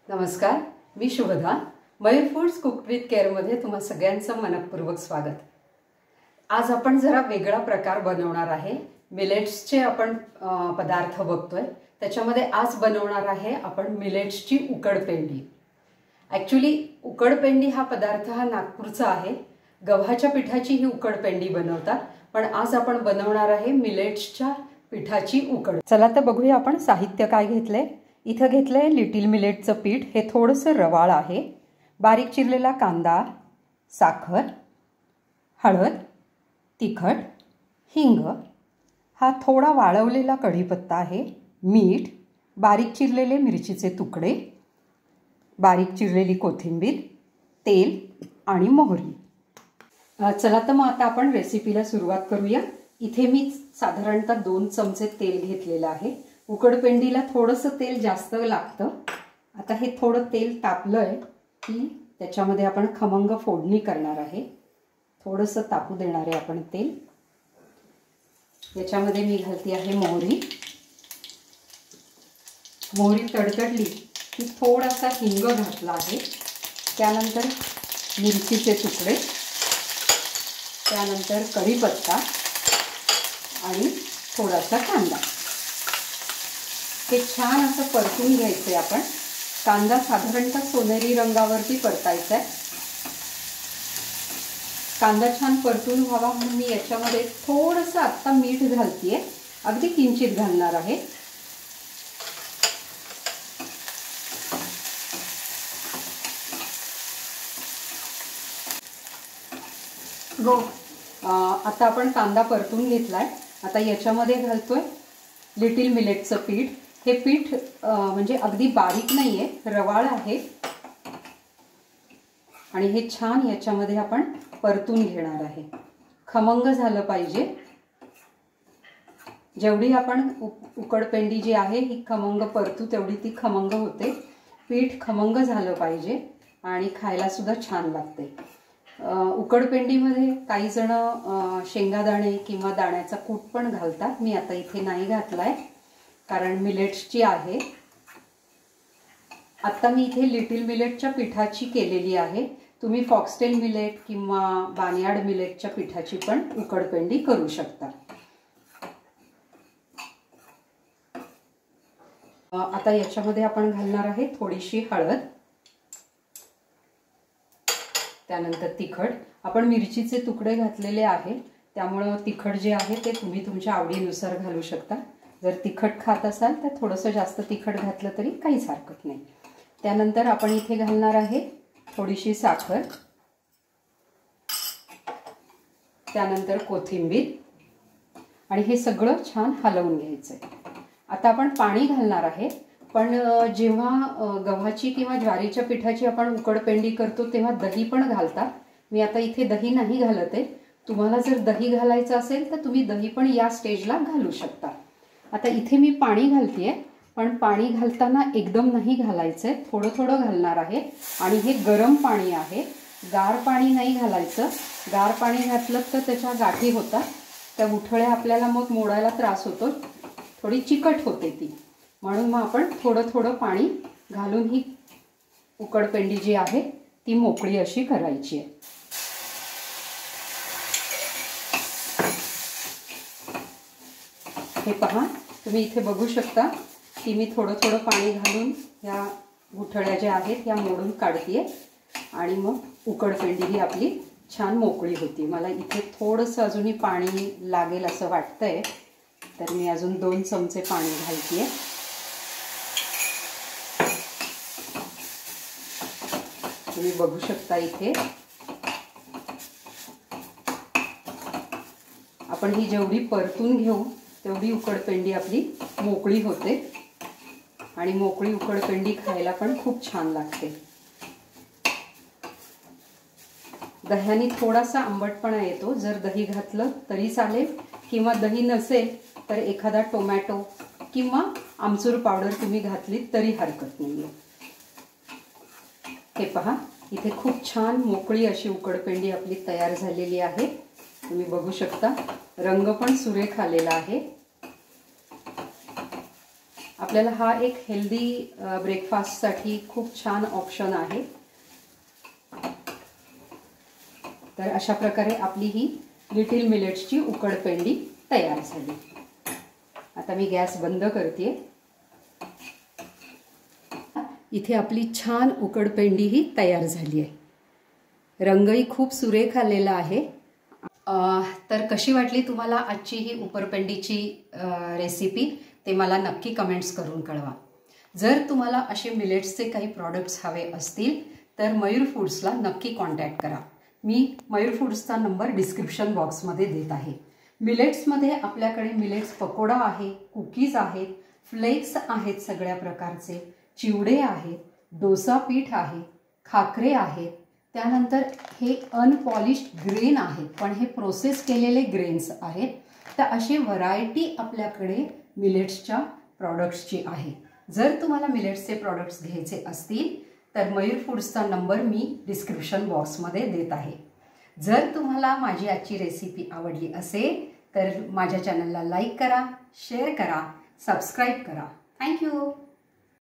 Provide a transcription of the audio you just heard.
नमस्कार, मी Shubhada. Mayur foods cook with केअरमध्ये तुम्हा सगळ्यांचं मनपूर्वक स्वागत. आज आपण जरा वेगळा प्रकार बनवणार आहे. मिलेट्सचे आपण पदार्थ बघतोय. त्याच्यामध्ये आज बनवणार आहे आपण मिलेट्सची उकडपेंडी. ॲक्च्युली उकडपेंडी हा पदार्थ हा नागपूरचा आहे. गव्हाच्या पिठाची ही उकडपेंडी बनवतात, पण आज आपण बनवणार आहे मिलेट्सच्या पिठाची उकड. चला तर बघूया आपण साहित्य काय घेतलंय. इथं घेतलंय लिटिल मिलेटचं पीठ. हे थोडंसं रवाळ आहे. बारीक चिरलेला कांदा, साखर, हळद, तिखट, हिंग, हा थोडा वाळवलेला कढीपत्ता आहे, मीठ, बारीक चिरलेले मिरचीचे तुकडे, बारीक चिरलेली कोथिंबीर, तेल आणि मोहरी. चला तर मग आता आपण रेसिपीला सुरुवात करूया. इथे मी साधारणतः 2 चमचे तेल घेतलेलं आहे. उकडपेंडीला थोडंसं तेल जास्त लागतं. आता हे थोडं तेल तापलंय की त्याच्यामध्ये आपण खमंग फोडणी करणार आहे. थोडंसं तापू देणार आहे आपण तेल. याच्यामध्ये मी घालते आहे मोहरी. मोहरी तडतडली की थोडासा हिंग घातला आहे. त्यानंतर मिरचीचे तुकडे, त्यानंतर कढीपत्ता आणि थोडासा कांदा. हे छान असं परतून घ्यायचं आहे आपण. कांदा साधारणतः सोनेरी रंगावरती परतायचा आहे. कांदा छान परतून व्हावा म्हणून मी याच्यामध्ये थोडंसं आत्ता मीठ घालतीये. अगदी किंचित घालणार आहे. आता आपण कांदा परतून घेतलाय. आता याच्यामध्ये घालतोय लिटिल मिलेटचं पीठ. हे पीठ म्हणजे अगदी बारीक नाहीये, रवाळ आहे. आणि हे छान याच्यामध्ये आपण परतून घेणार आहे. खमंग झालं पाहिजे. जेवढी आपण उकडपेंडी जी आहे ही खमंग परतू तेवढी ती खमंग होते. पीठ खमंग झालं पाहिजे आणि खायला सुद्धा छान लागते. उकडपेंडीमध्ये काही जण शेंगादाणे किंवा दाण्याचा कूट पण घालतात. मी आता इथे नाही घातलाय कारण मिलेट्सची आहे. आता मी इथे लिटिल मिलेटच्या पिठाची केलेली आहे. तुम्ही फॉक्सटेल मिलेट किंवा बार्नयार्ड मिलेटच्या पिठाची पण उकडपेंडी करू शकता. आता याच्यामध्ये आपण घालणार आहे थोडीशी हळद, त्यानंतर तिखट. आपण मिरचीचे तुकडे घातलेले आहे त्यामुळं तिखट जे आहे ते तुम्ही तुमच्या आवडीनुसार घालू शकता. जर तिखट खात असाल तर थोडंसं जास्त तिखट घातलं तरी काहीच हरकत नाही. त्यानंतर आपण इथे घालणार आहे थोडीशी साखर, त्यानंतर कोथिंबीर आणि हे सगळं छान हलवून घ्यायचंय. आता आपण पाणी घालणार आहे. पण जेव्हा गव्हाची किंवा ज्वारीच्या पिठाची आपण उकडपेंडी करतो तेव्हा दही पण घालतात. मी आता इथे दही नाही घालत आहे. तुम्हाला जर दही घालायचं असेल तर तुम्ही दही पण या स्टेजला घालू शकता. आता इथे मी पाणी घालतेय, पण पाणी घालताना एकदम नाही घालायचंय, थोडं थोडं घालणार आहे. आणि हे गरम पाणी आहे, गार पाणी नाही घालायचं. गार पाणी घातलं तर त्याच्या गाठी होतात. त्या गुठळ्या आपल्याला मग मोडायला त्रास होतो, थोडी चिकट होते ती. म्हणून मग आपण थोडं थोडं पाणी घालून ही उकडपेंडी जी आहे ती मोकळी अशी करायची आहे. हे पहा, तुम्ही इथे बघू शकता की मी थोडं थोडं पाणी घालून ह्या गुठळ्या ज्या आहेत या मोडून काढतेय आणि मग उकडपेंडी ही आपली छान मोकळी होती. मला इथे थोडंसं अजूनही पाणी लागेल असं वाटतंय, तर मी अजून 2 चमचे पाणी घालतेय. तुम्ही बघू शकता इथे आपण ही जेवढी परतून घेऊ तेवढी उकडपेंडी आपली मोकळी होते आणि मोकळी उकडपेंडी खायला पण खूप छान लागते. दह्याने थोडासा आंबटपणा येतो. जर दही घातलं तरी चालेल किंवा दही नसेल तर एखादा टोमॅटो किंवा आमचूर पावडर तुम्ही घातली तरी हरकत नाहीये. हे पहा, इथे खूप छान मोकळी अशी उकडपेंडी आपली तयार झालेली आहे. तुम्ही बघू शकता रंग पण सुरेख आलेला आहे. आपल्याला हा एक हेल्दी ब्रेकफास्टसाठी खूप छान ऑप्शन आहे। तर अशा प्रकारे आपली ही लिटिल मिलेट्सची उकडपेंडी तयार झाली। आता मी गॅस बंद करते। इथे आपली छान उकडपेंडी ही तयार झाली आहे। रंगही खूप सुरेख आलेला आहे। तर कशी वाटली तुम्हाला आजची ही उकडपेंडीची रेसिपी ते मला नक्की कमेंट्स करून कळवा। जर तुम्हाला असे मिलेट्सचे काही प्रॉडक्ट्स हवे असतील तर मयूर फूड्सला नक्की कॉन्टॅक्ट करा। मी मयूर फूड्सचा नंबर डिस्क्रिप्शन बॉक्समध्ये देत आहे। मिलेट्समध्ये आपल्याकडे मिलेट्स पकोडा आहे, कुकीज आहेत, फ्लेक्स आहेत सगळ्या प्रकारचे, चिवडे आहेत, डोसा पीठ आहे, खाकरे आहेत, त्यानंतर हे अनपॉलिश्ड ग्रेन आहेत पण हे प्रोसेस केलेले ग्रेन्स आहेत। तर अशी व्हरायटी आपल्याकडे मिलेट्सच्या प्रॉडक्ट्सची आहे। जर तुम्हाला मिलेट्सचे प्रॉडक्ट्स घ्यायचे असतील तर मयूर फूड्सचा नंबर मी डिस्क्रिप्शन बॉक्समध्ये देत आहे। जर तुम्हाला माझी आजची रेसिपी आवडली असेल तर माझ्या चॅनलला लाईक करा, शेअर करा, सबस्क्राईब करा। थँक्यू।